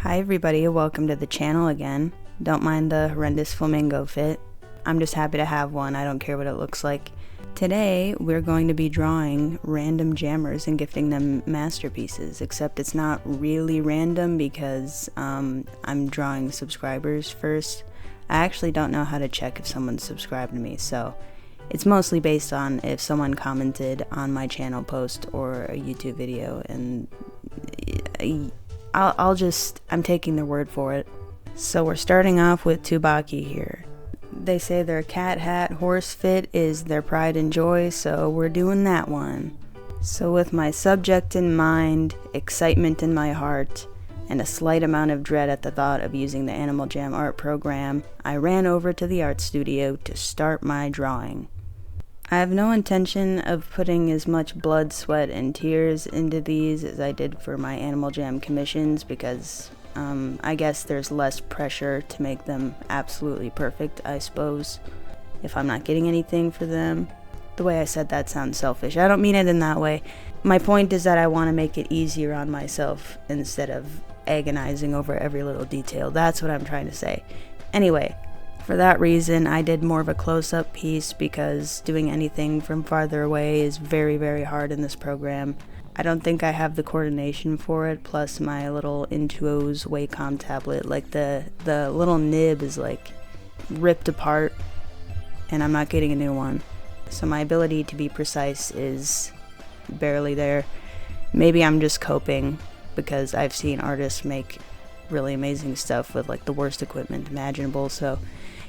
Hi everybody, welcome to the channel again. Don't mind the horrendous flamingo fit. I'm just happy to have one, I don't care what it looks like. Today, we're going to be drawing random jammers and gifting them masterpieces, except it's not really random because I'm drawing subscribers first. I actually don't know how to check if someone's subscribed to me, so it's mostly based on if someone commented on my channel post or a YouTube video, and I'm taking their word for it. So we're starting off with Tubaki here. They say their cat hat horse fit is their pride and joy, so we're doing that one. So with my subject in mind, excitement in my heart, and a slight amount of dread at the thought of using the Animal Jam art program, I ran over to the art studio to start my drawing. I have no intention of putting as much blood, sweat, and tears into these as I did for my Animal Jam commissions because I guess there's less pressure to make them absolutely perfect, I suppose, if I'm not getting anything for them. The way I said that sounds selfish. I don't mean it in that way. My point is that I want to make it easier on myself instead of agonizing over every little detail. That's what I'm trying to say. Anyway, for that reason, I did more of a close-up piece because doing anything from farther away is very, very hard in this program. I don't think I have the coordination for it, plus my little Intuos Wacom tablet, like the little nib is like ripped apart and I'm not getting a new one. So my ability to be precise is barely there. Maybe I'm just coping because I've seen artists make really amazing stuff with like the worst equipment imaginable, so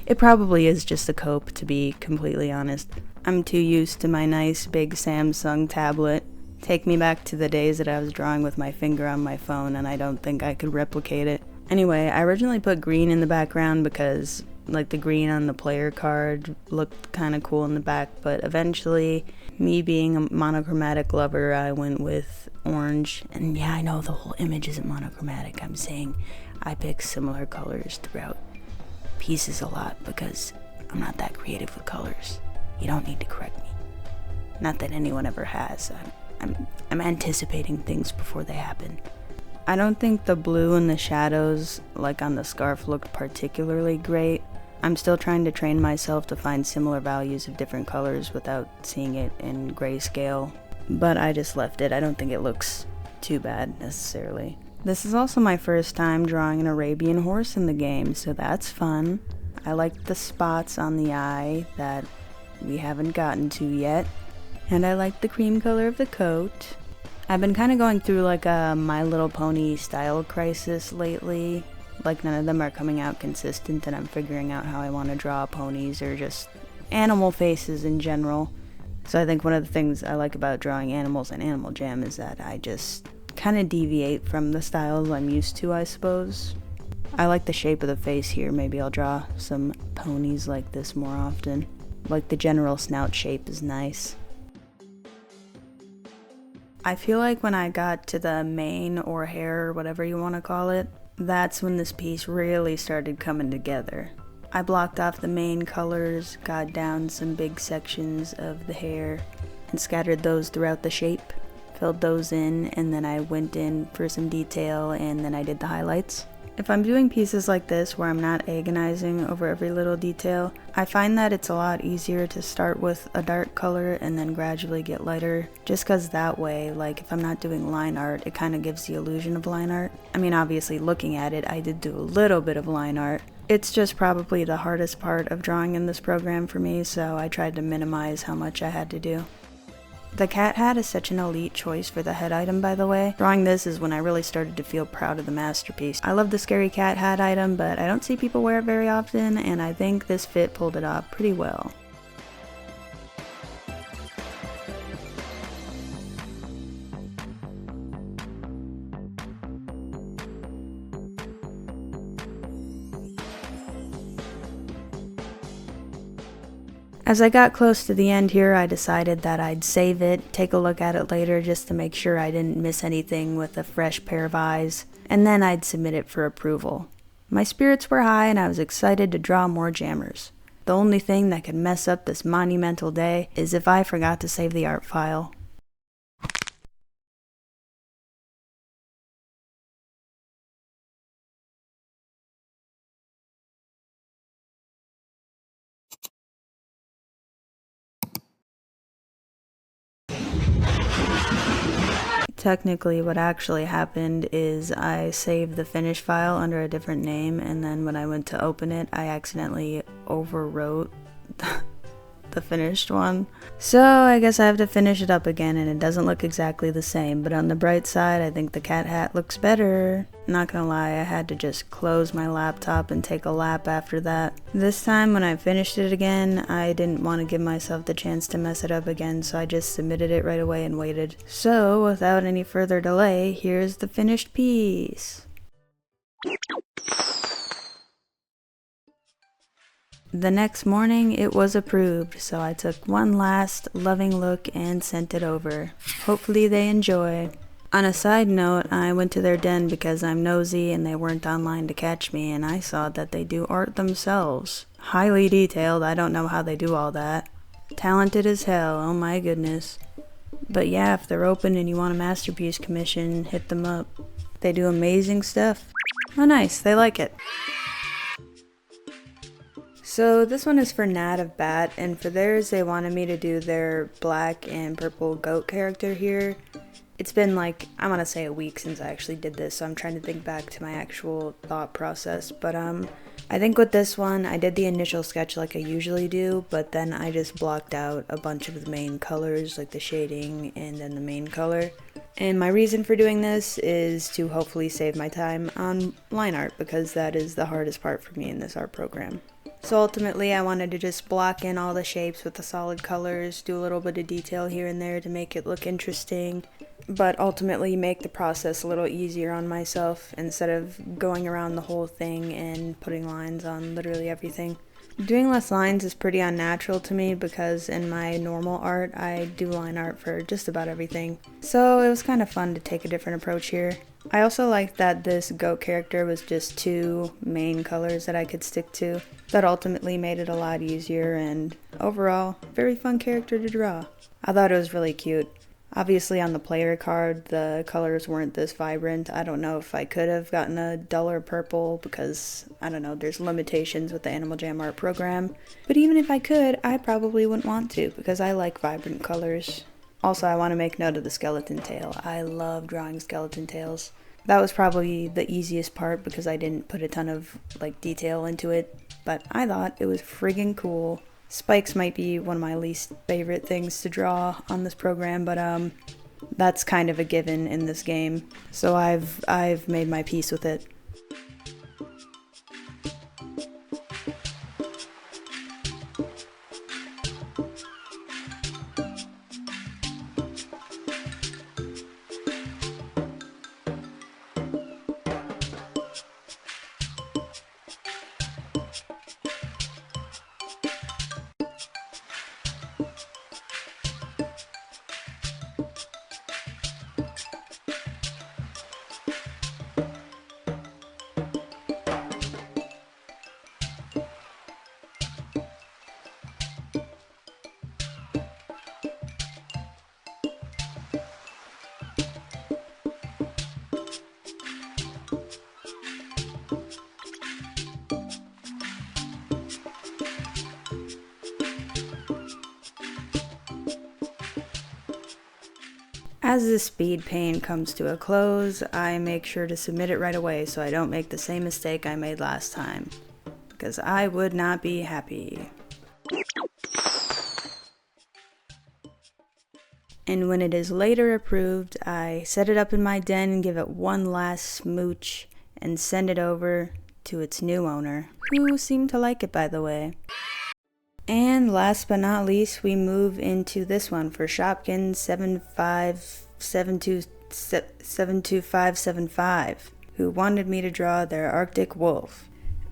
it probably is just a cope, to be completely honest. I'm too used to my nice big Samsung tablet. Take me back to the days that I was drawing with my finger on my phone and I don't think I could replicate it. Anyway, I originally put green in the background because like the green on the player card looked kind of cool in the back, but eventually, me being a monochromatic lover, I went with orange. And yeah, I know the whole image isn't monochromatic. I'm saying I pick similar colors throughout pieces a lot because I'm not that creative with colors. You don't need to correct me. Not that anyone ever has. I'm anticipating things before they happen. I don't think the blue and the shadows, like on the scarf, looked particularly great. I'm still trying to train myself to find similar values of different colors without seeing it in grayscale, but I just left it. I don't think it looks too bad necessarily. This is also my first time drawing an Arabian horse in the game, so that's fun. I like the spots on the eye that we haven't gotten to yet, and I like the cream color of the coat. I've been kind of going through like a My Little Pony style crisis lately. Like none of them are coming out consistent and I'm figuring out how I want to draw ponies or just animal faces in general. So I think one of the things I like about drawing animals in Animal Jam is that I just kind of deviate from the styles I'm used to, I suppose. I like the shape of the face here. Maybe I'll draw some ponies like this more often. Like the general snout shape is nice. I feel like when I got to the mane or hair or whatever you want to call it, that's when this piece really started coming together. I blocked off the main colors, got down some big sections of the hair, and scattered those throughout the shape, filled those in, and then I went in for some detail, and then I did the highlights. If I'm doing pieces like this where I'm not agonizing over every little detail, I find that it's a lot easier to start with a dark color and then gradually get lighter, just because that way, like if I'm not doing line art, it kind of gives the illusion of line art. I mean, obviously looking at it, I did do a little bit of line art. It's just probably the hardest part of drawing in this program for me, so I tried to minimize how much I had to do. The cat hat is such an elite choice for the head item, by the way. Drawing this is when I really started to feel proud of the masterpiece. I love the scary cat hat item, but I don't see people wear it very often, and I think this fit pulled it off pretty well. As I got close to the end here, I decided that I'd save it, take a look at it later just to make sure I didn't miss anything with a fresh pair of eyes, and then I'd submit it for approval. My spirits were high and I was excited to draw more jammers. The only thing that could mess up this monumental day is if I forgot to save the art file. Technically, what actually happened is I saved the finish file under a different name, and then when I went to open it, I accidentally overwrote the finished one. So I guess I have to finish it up again, and it doesn't look exactly the same, but on the bright side, I think the cat hat looks better. Not gonna lie, I had to just close my laptop and take a lap after that. This time when I finished it again, I didn't want to give myself the chance to mess it up again, so I just submitted it right away and waited. So without any further delay, here's the finished piece. The next morning, it was approved, so I took one last loving look and sent it over. Hopefully they enjoy. On a side note, I went to their den because I'm nosy and they weren't online to catch me, and I saw that they do art themselves. Highly detailed, I don't know how they do all that. Talented as hell, oh my goodness. But yeah, if they're open and you want a masterpiece commission, hit them up. They do amazing stuff. Oh nice, they like it. So this one is for Nat of Bat, and for theirs they wanted me to do their black and purple goat character here. It's been like, I want to say a week since I actually did this, so I'm trying to think back to my actual thought process. But I think with this one, I did the initial sketch like I usually do, but then I just blocked out a bunch of the main colors, like the shading and then the main color. And my reason for doing this is to hopefully save my time on line art, because that is the hardest part for me in this art program. So ultimately I wanted to just block in all the shapes with the solid colors, do a little bit of detail here and there to make it look interesting, but ultimately make the process a little easier on myself instead of going around the whole thing and putting lines on literally everything. Doing less lines is pretty unnatural to me because in my normal art I do line art for just about everything. So it was kind of fun to take a different approach here. I also liked that this goat character was just two main colors that I could stick to. That ultimately made it a lot easier and overall, very fun character to draw. I thought it was really cute. Obviously on the player card, the colors weren't this vibrant. I don't know if I could have gotten a duller purple because, I don't know, there's limitations with the Animal Jam art program. But even if I could, I probably wouldn't want to because I like vibrant colors. Also, I want to make note of the skeleton tail. I love drawing skeleton tails. That was probably the easiest part because I didn't put a ton of detail into it, but I thought it was friggin' cool. Spikes might be one of my least favorite things to draw on this program, but that's kind of a given in this game. So I've made my peace with it. As the speed paint comes to a close, I make sure to submit it right away so I don't make the same mistake I made last time, because I would not be happy. And when it is later approved, I set it up in my den and give it one last smooch and send it over to its new owner, who seemed to like it, by the way. And last but not least, we move into this one for Shopkins 72575, who wanted me to draw their Arctic wolf.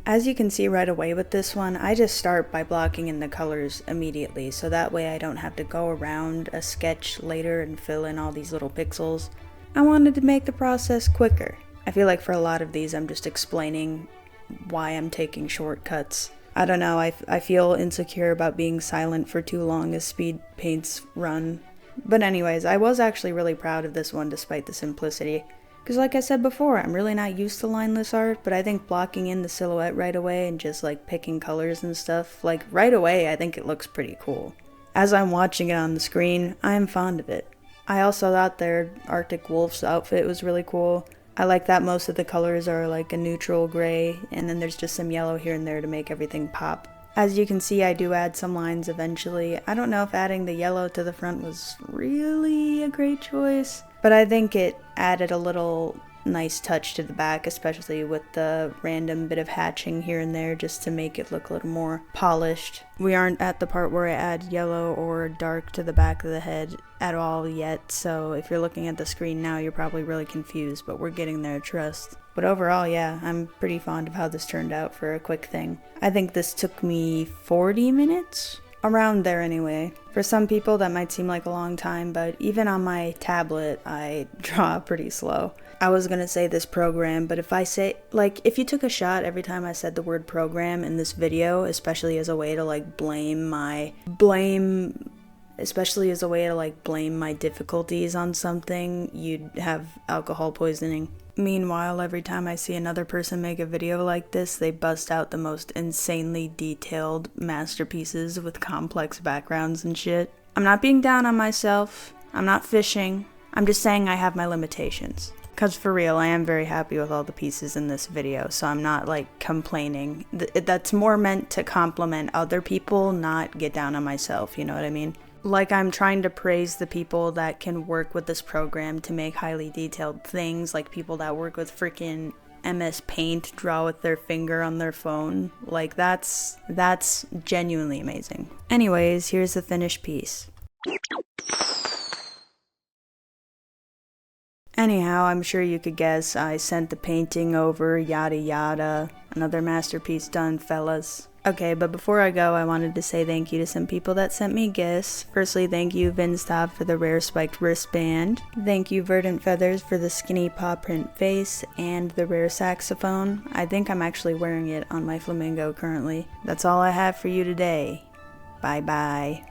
As you can see right away with this one, I just start by blocking in the colors immediately, so that way I don't have to go around a sketch later and fill in all these little pixels. I wanted to make the process quicker. I feel like for a lot of these I'm just explaining why I'm taking shortcuts. I don't know, I feel insecure about being silent for too long as Speedpaints run. But anyways, I was actually really proud of this one despite the simplicity. Because like I said before, I'm really not used to lineless art, but I think blocking in the silhouette right away and just picking colors and stuff, right away I think it looks pretty cool. As I'm watching it on the screen, I'm fond of it. I also thought their Arctic Wolf's outfit was really cool. I like that most of the colors are like a neutral gray, and then there's just some yellow here and there to make everything pop. As you can see, I do add some lines eventually. I don't know if adding the yellow to the front was really a great choice, but I think it added a little nice touch to the back, especially with the random bit of hatching here and there just to make it look a little more polished. We aren't at the part where I add yellow or dark to the back of the head at all yet, so if you're looking at the screen now, you're probably really confused, but we're getting there, trust. But overall, yeah, I'm pretty fond of how this turned out for a quick thing. I think this took me 40 minutes? Around there anyway. For some people that might seem like a long time, but even on my tablet, I draw pretty slow. I was gonna say this program, but if I say, like, if you took a shot every time I said the word program in this video, especially as a way to like blame my difficulties on something, you'd have alcohol poisoning. Meanwhile, every time I see another person make a video like this, they bust out the most insanely detailed masterpieces with complex backgrounds and shit. I'm not being down on myself. I'm not fishing. I'm just saying I have my limitations. Cause for real, I am very happy with all the pieces in this video, so I'm not like complaining. That's more meant to compliment other people, not get down on myself, you know what I mean? Like I'm trying to praise the people that can work with this program to make highly detailed things, like people that work with freaking MS Paint, draw with their finger on their phone. Like that's genuinely amazing. Anyways, here's the finished piece. Anyhow, I'm sure you could guess I sent the painting over, yada yada. Another masterpiece done, fellas. Okay, but before I go, I wanted to say thank you to some people that sent me gifts. Firstly, thank you Vinstav for the rare spiked wristband. Thank you Verdant Feathers for the skinny paw print face and the rare saxophone. I think I'm actually wearing it on my flamingo currently. That's all I have for you today. Bye bye.